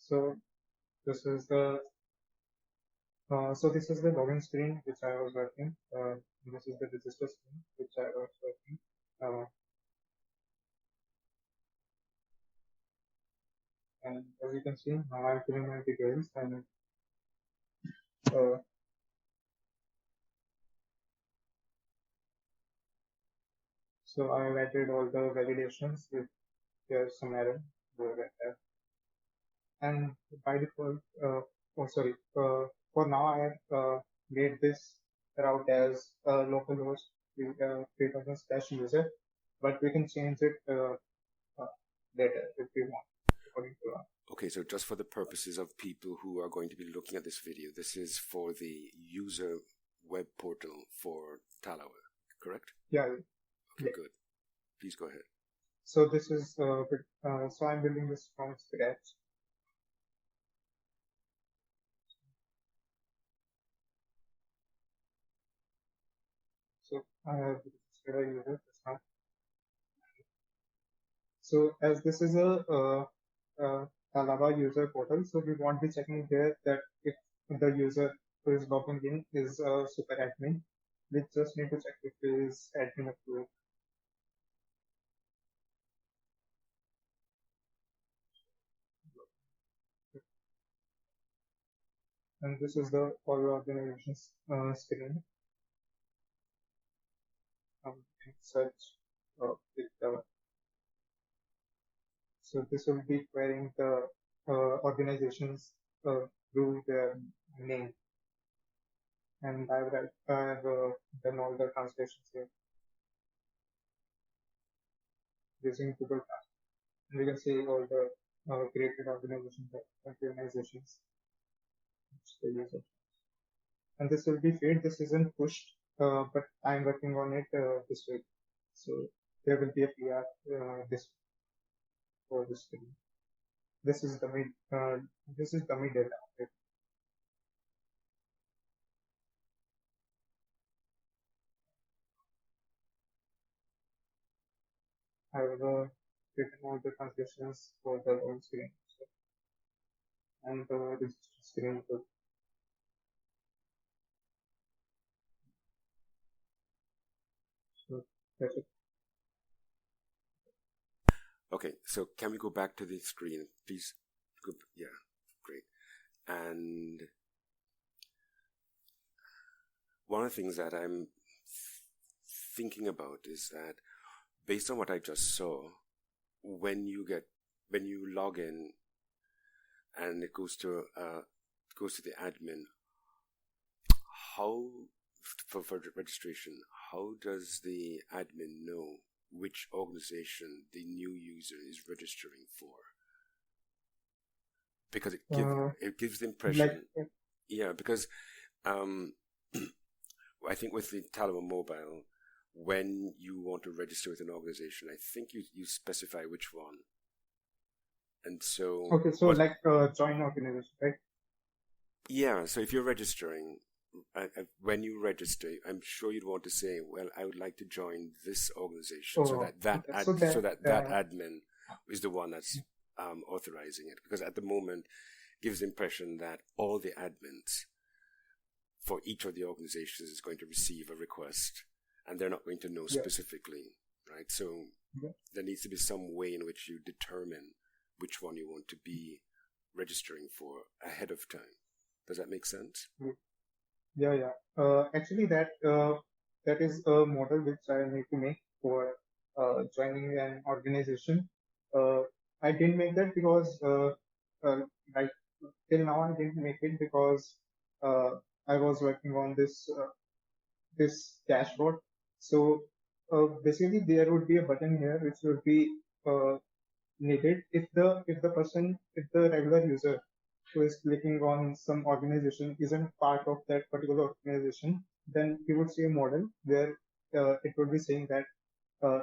So this is the this is the login screen which I was working. This is the register screen which I was working. Uh, and as you can see, now I'm filling my details and uh, so I added all the validations if there's some error. Go get that. And by default, for now I have made this route as localhost 3000/user, but we can change it uh, later if we want, according to Okay, so just for the purposes of people who are going to be looking at this video, this is for the user web portal for Talawa, correct? yeah. Okay, Yeah. good. Please go ahead. So this is so I'm building this from scratch. So I have registered a user just now. So as this is a Talaba user portal, so we won't be checking there that if the user who is logging in is a super admin. We just need to check if he is admin approved. And this is the all organizations screen. Search with the so this will be querying the organizations through their name. And I've done all the translations here using Google Translate. And we can see all the created organizations, which they use it. And this will be fade. This isn't pushed, but I'm working on it this week. So there will be a PR this for this screen. This is the mid. This is dummy data. Okay. I have written all the translations for the home screen and the register screen too. So that's it. Okay, so can we go back to the screen, please? Yeah, great. And one of the things that I'm thinking about is that based on what I just saw, when you log in and it goes to the admin, how for registration, how does the admin know which organization the new user is registering for? Because it gives the impression, because I think with the Talaba Mobile, when you want to register with an organization, I think you specify which one. And so okay, so join organization, right? Yeah, so if you're registering, when you register, I'm sure you'd want to say, well, I would like to join this organization, so that admin is the one that's authorizing it. Because at the moment, it gives the impression that all the admins for each of the organizations is going to receive a request, and they're not going to know specifically, right? So there needs to be some way in which you determine which one you want to be registering for ahead of time. Does that make sense? Yeah. Actually, that is a model which I need to make for joining an organization. I didn't make that because like till now I didn't make it because I was working on this dashboard. So basically, there would be a button here which would be needed if the regular user who is clicking on some organization isn't part of that particular organization, then he would see a model where it would be saying that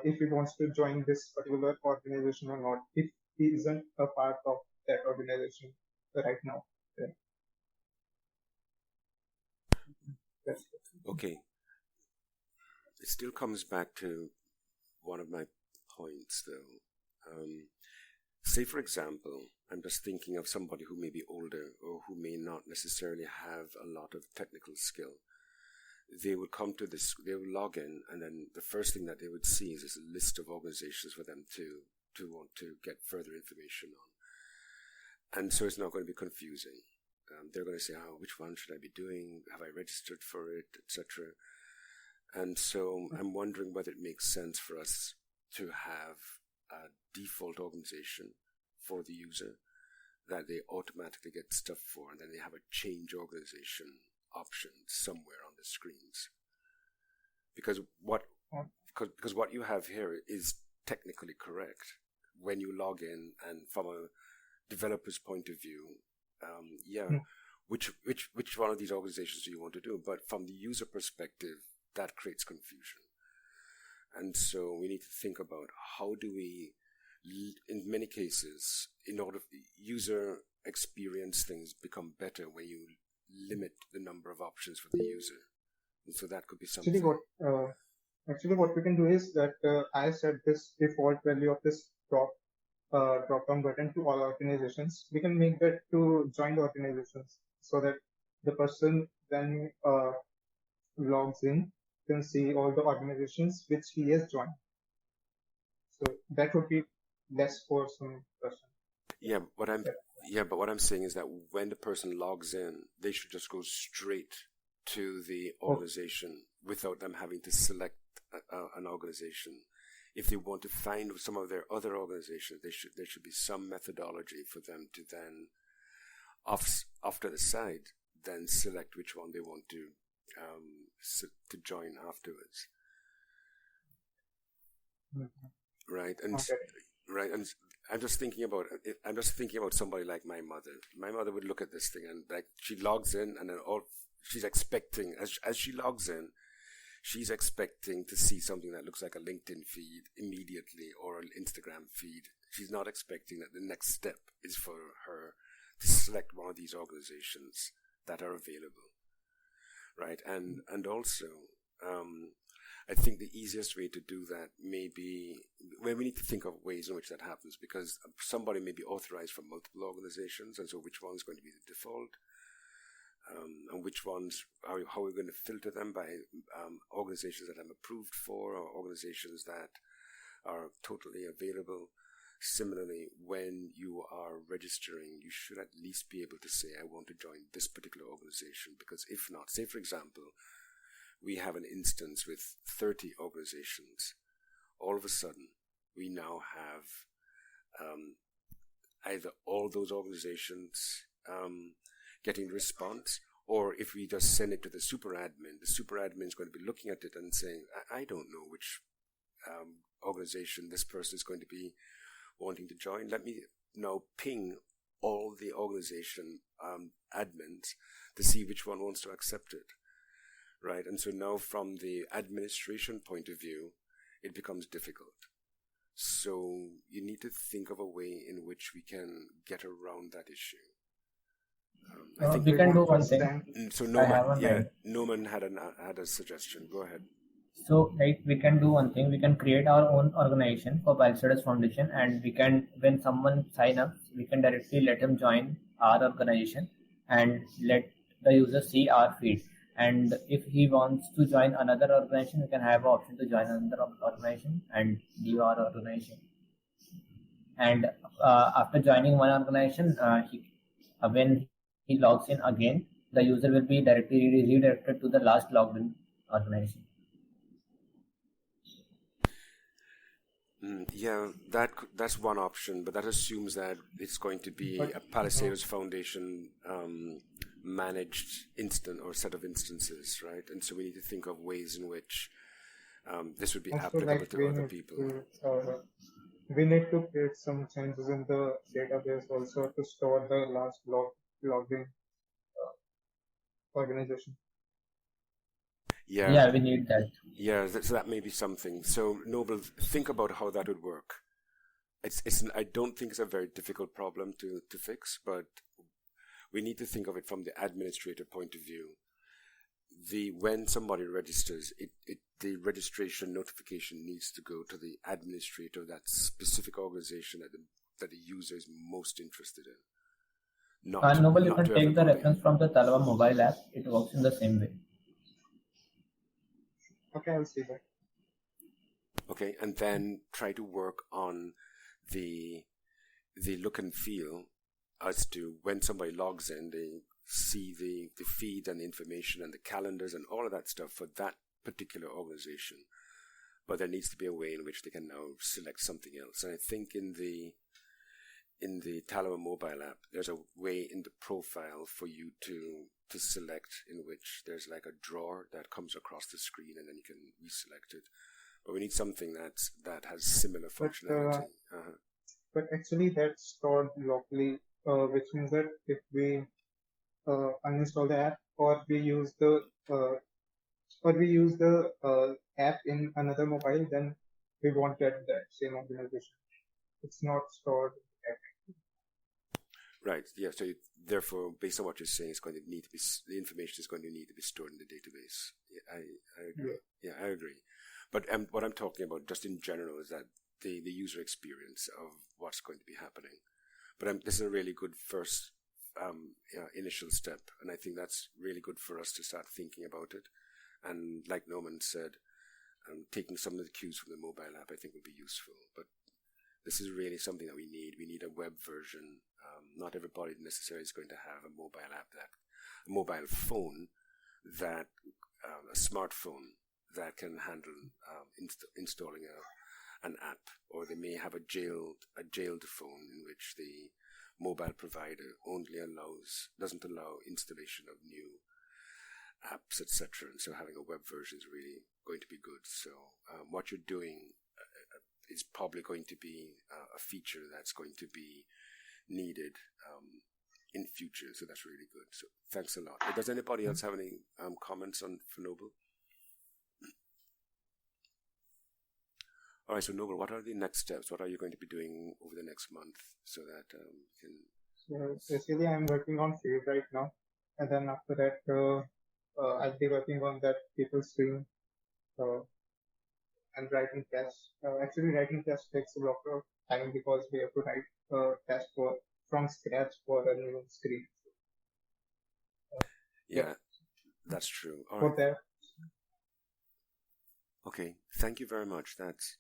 if he wants to join this particular organization or not, if he isn't a part of that organization right now. Okay. It still comes back to one of my points, though. say, for example, I'm just thinking of somebody who may be older or who may not necessarily have a lot of technical skill. They would come to this, they would log in, and then the first thing that they would see is a list of organizations for them to want to get further information on. And so it's not going to be confusing. They're going to say, oh, which one should I be doing? Have I registered for it, etc.? And so I'm wondering whether it makes sense for us to have a default organization for the user that they automatically get stuff for, and then they have a change organization option somewhere on the screens. Because what you have here is technically correct. When you log in, and from a developer's point of view, which one of these organizations do you want to do? But from the user perspective, that creates confusion. And so we need to think about how do we, in many cases, in order for the user experience, things become better when you limit the number of options for the user. And so that could be something. Actually, what we can do is that I set this default value of this drop down button to all organizations. We can make that to joint organizations so that the person then logs in can see all the organizations which he has joined. So that would be less for some person. But what I'm saying is that when the person logs in, they should just go straight to the organization without them having to select an organization. If they want to find some of their other organizations, there should be some methodology for them to then, off to the side, then select which one they want to join afterwards. Mm-hmm. Right, and I'm just thinking about somebody like my mother. My mother would look at this thing and like she logs in, and then she's expecting as she logs in, she's expecting to see something that looks like a LinkedIn feed immediately or an Instagram feed. She's not expecting that the next step is for her to select one of these organizations that are available, right? And also, I think the easiest way to do that may be, well, we need to think of ways in which that happens, because somebody may be authorized for multiple organizations, and so which one's going to be the default? And which ones how are we going to filter them by organizations that I'm approved for, or organizations that are totally available. Similarly, when you are registering, you should at least be able to say, I want to join this particular organization, because if not, say for example, we have an instance with 30 organizations. All of a sudden, we now have either all those organizations getting response, or if we just send it to the super admin is going to be looking at it and saying, I don't know which organization this person is going to be wanting to join. Let me now ping all the organization admins to see which one wants to accept it, right? And so now from the administration point of view, it becomes difficult. So you need to think of a way in which we can get around that issue. I think we can do one thing. So Norman had a suggestion. Go ahead. So, we can do one thing. We can create our own organization for Biostudies Foundation, and we can, when someone sign up, we can directly let him join our organization and let the user see our feed. And if he wants to join another organization, we can have an option to join another organization and leave our organization. And after joining one organization, when he logs in again, the user will be directly redirected to the last logged in organization. That's one option, but that assumes that it's going to be a Palisades Foundation managed instance or set of instances, right? And so we need to think of ways in which this would be applicable to other people. We need to create some changes in the database also to store the last logged in organization. Yeah, we need that. Yeah, so that may be something. So, Noble, think about how that would work. I don't think it's a very difficult problem to fix, but we need to think of it from the administrator point of view. When somebody registers, the registration notification needs to go to the administrator of that specific organization that the user is most interested in. Noble, you can take the reference from the Talva mobile app. It works in the same way. Okay, I'll see that. Okay, and then try to work on the look and feel as to when somebody logs in, they see the feed and the information and the calendars and all of that stuff for that particular organization. But there needs to be a way in which they can now select something else. And I think in the Talwa mobile app, there's a way in the profile for you to select, in which there's like a drawer that comes across the screen and then you can reselect it. But we need something that has similar functionality. But actually that's stored locally, which means that if we uninstall the app or we use the app in another mobile, then we won't get that same organization. It's not stored. Right. Yeah. So therefore, based on what you're saying, it's going to need to be, the information is going to need to be stored in the database. Yeah, I agree. Yeah, I agree. But what I'm talking about, just in general, is that the user experience of what's going to be happening. But this is a really good first initial step, and I think that's really good for us to start thinking about it. And like Norman said, taking some of the cues from the mobile app, I think, would be useful. But this is really something that we need. We need a web version. Not everybody necessarily is going to have a mobile app, a mobile phone that a smartphone that can handle installing an app, or they may have a jailed phone in which the mobile provider only doesn't allow installation of new apps, etc. And so having a web version is really going to be good. So what you're doing is probably going to be a feature that's going to be needed in future. So that's really good. So thanks a lot. Does anybody else have any comments for Noble? All right, so Noble, what are the next steps? What are you going to be doing over the next month so that you can... So basically, I'm working on Save right now, and then after that, I'll be working on that people stream and writing tests. Actually, writing tests takes a lot of time because we have to write tests from scratch for a new screen. Yeah, that's true. All right. Okay, thank you very much. That's